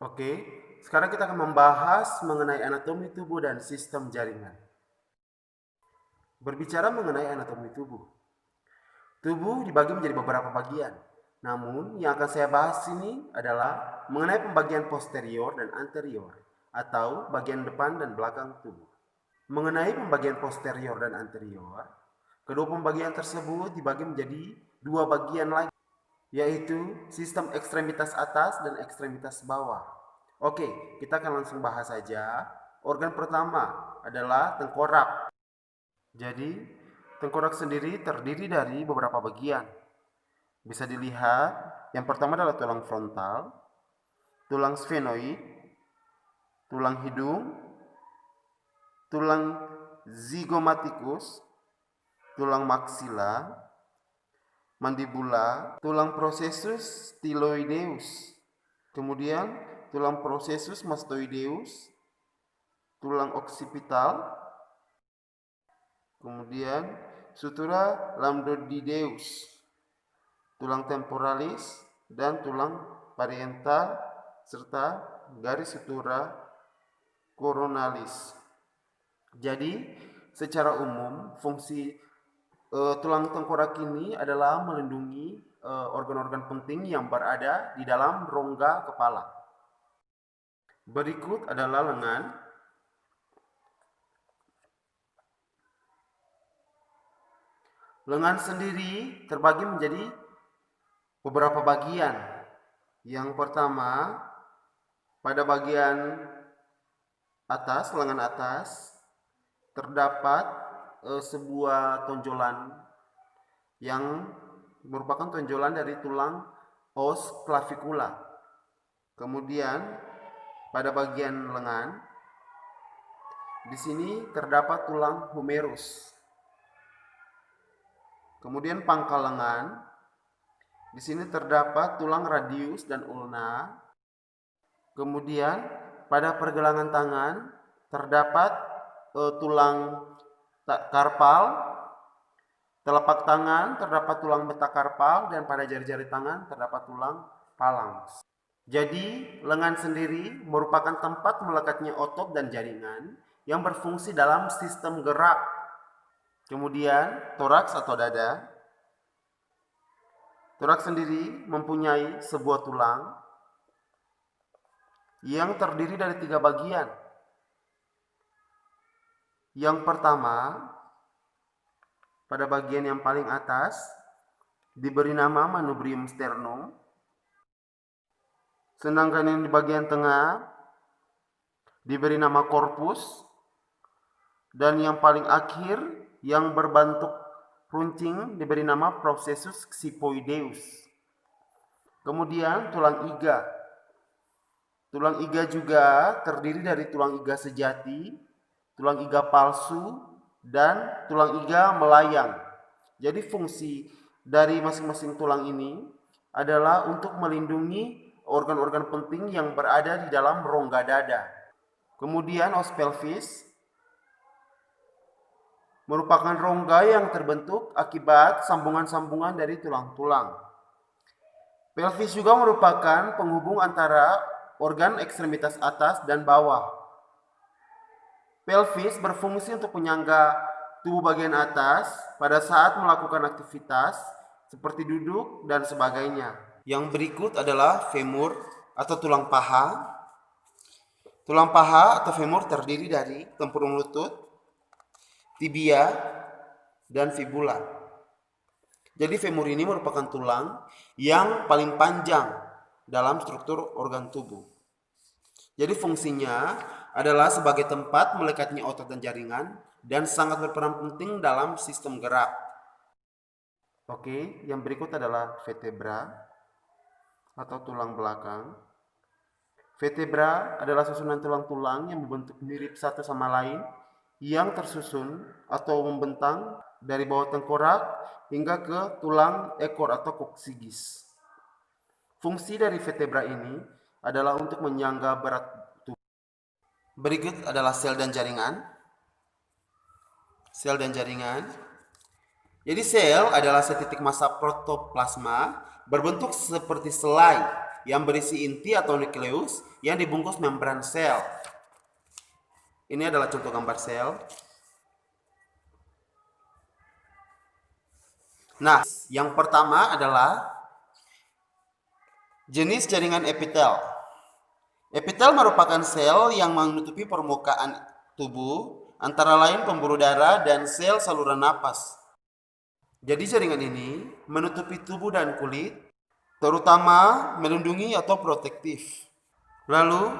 Oke, sekarang kita akan membahas mengenai anatomi tubuh dan sistem jaringan. Berbicara mengenai anatomi tubuh. Tubuh dibagi menjadi beberapa bagian. Namun, yang akan saya bahas ini adalah mengenai pembagian posterior dan anterior, atau bagian depan dan belakang tubuh. Mengenai pembagian posterior dan anterior, kedua pembagian tersebut dibagi menjadi dua bagian lagi, yaitu sistem ekstremitas atas dan ekstremitas bawah. Oke, kita akan langsung bahas saja. Organ pertama adalah tengkorak. Jadi, tengkorak sendiri terdiri dari beberapa bagian. Bisa dilihat, yang pertama adalah tulang frontal, tulang sphenoid, tulang hidung, tulang zygomaticus, tulang maxilla, mandibula, tulang processus styloideus, kemudian tulang processus mastoideus, tulang occipital, kemudian sutura lambdoideus, tulang temporalis, dan tulang pariental, serta garis sutura coronalis. Jadi, secara umum, fungsi tulang tengkorak ini adalah melindungi organ-organ penting yang berada di dalam rongga kepala. Berikut adalah lengan. Lengan sendiri terbagi menjadi beberapa bagian. Yang pertama, pada bagian atas, lengan atas, terdapat sebuah tonjolan yang merupakan tonjolan dari tulang os clavicula. Kemudian pada bagian lengan, di sini terdapat tulang humerus. Kemudian pangkal lengan, di sini terdapat tulang radius dan ulna. Kemudian pada pergelangan tangan terdapat tulang karpal, telapak tangan terdapat tulang metakarpal, dan pada jari-jari tangan terdapat tulang phalanx. Jadi, lengan sendiri merupakan tempat melekatnya otot dan jaringan yang berfungsi dalam sistem gerak. Kemudian, toraks atau dada. Toraks sendiri mempunyai sebuah tulang yang terdiri dari 3 bagian. Yang pertama, pada bagian yang paling atas diberi nama manubrium sternum. Sedangkan yang di bagian tengah diberi nama corpus. Dan yang paling akhir yang berbentuk runcing diberi nama processus xiphoideus. Kemudian tulang iga. Tulang iga juga terdiri dari tulang iga sejati, tulang iga palsu, dan tulang iga melayang. Jadi fungsi dari masing-masing tulang ini adalah untuk melindungi organ-organ penting yang berada di dalam rongga dada. Kemudian os pelvis merupakan rongga yang terbentuk akibat sambungan-sambungan dari tulang-tulang. Pelvis juga merupakan penghubung antara organ ekstremitas atas dan bawah. Pelvis berfungsi untuk menyangga tubuh bagian atas pada saat melakukan aktivitas seperti duduk dan sebagainya. Yang berikut adalah femur atau tulang paha. Tulang paha atau femur terdiri dari tempurung lutut, tibia, dan fibula. Jadi femur ini merupakan tulang yang paling panjang dalam struktur organ tubuh. Jadi fungsinya adalah sebagai tempat melekatnya otot dan jaringan dan sangat berperan penting dalam sistem gerak. Oke, yang berikut adalah vertebra atau tulang belakang. Vertebra adalah susunan tulang-tulang yang membentuk mirip satu sama lain yang tersusun atau membentang dari bawah tengkorak hingga ke tulang ekor atau koksigis. Fungsi dari vertebra ini adalah untuk menyangga berat tubuh. Berikut adalah sel dan jaringan. Sel dan jaringan. Jadi sel adalah setitik massa protoplasma berbentuk seperti selai yang berisi inti atau nukleus yang dibungkus membran sel. Ini adalah contoh gambar sel. Nah, yang pertama adalah jenis jaringan epitel. Epitel merupakan sel yang menutupi permukaan tubuh, antara lain pembuluh darah dan sel saluran napas. Jadi jaringan ini menutupi tubuh dan kulit, terutama melindungi atau protektif. Lalu,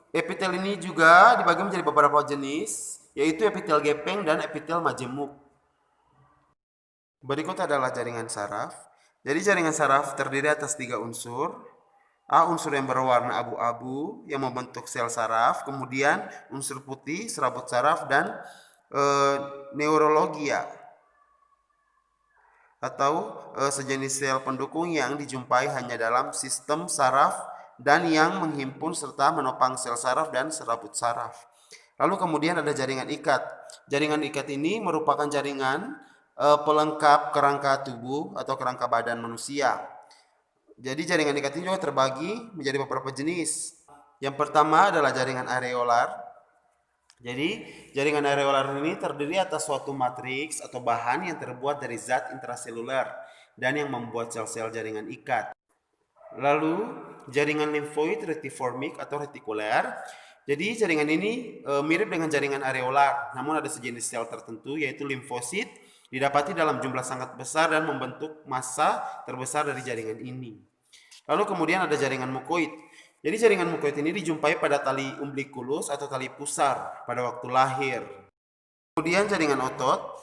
epitel ini juga dibagi menjadi beberapa jenis, yaitu epitel gepeng dan epitel majemuk. Berikut adalah jaringan saraf. Jadi jaringan saraf terdiri atas 3 unsur. A, unsur yang berwarna abu-abu yang membentuk sel saraf, kemudian unsur putih, serabut saraf, dan neurologia atau sejenis sel pendukung yang dijumpai hanya dalam sistem saraf dan yang menghimpun serta menopang sel saraf dan serabut saraf. Lalu kemudian ada jaringan ikat. Jaringan ikat ini merupakan jaringan pelengkap kerangka tubuh atau kerangka badan manusia. Jadi jaringan ikat ini juga terbagi menjadi beberapa jenis. Yang pertama adalah jaringan areolar. Jadi jaringan areolar ini terdiri atas suatu matriks atau bahan yang terbuat dari zat intraseluler dan yang membuat sel-sel jaringan ikat. Lalu jaringan limfoid retiformik atau retikuler. Jadi jaringan ini mirip dengan jaringan areolar, namun ada sejenis sel tertentu yaitu limfosit didapati dalam jumlah sangat besar dan membentuk massa terbesar dari jaringan ini. Lalu kemudian ada jaringan mukoid. Jadi jaringan mukoid ini dijumpai pada tali umbilikulus atau tali pusar pada waktu lahir. Kemudian jaringan otot.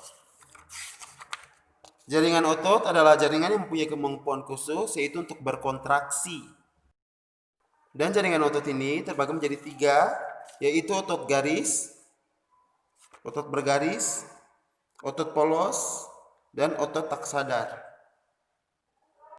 Jaringan otot adalah jaringan yang mempunyai kemampuan khusus yaitu untuk berkontraksi. Dan jaringan otot ini terbagi menjadi 3, yaitu otot garis, otot bergaris, otot polos, dan otot tak sadar.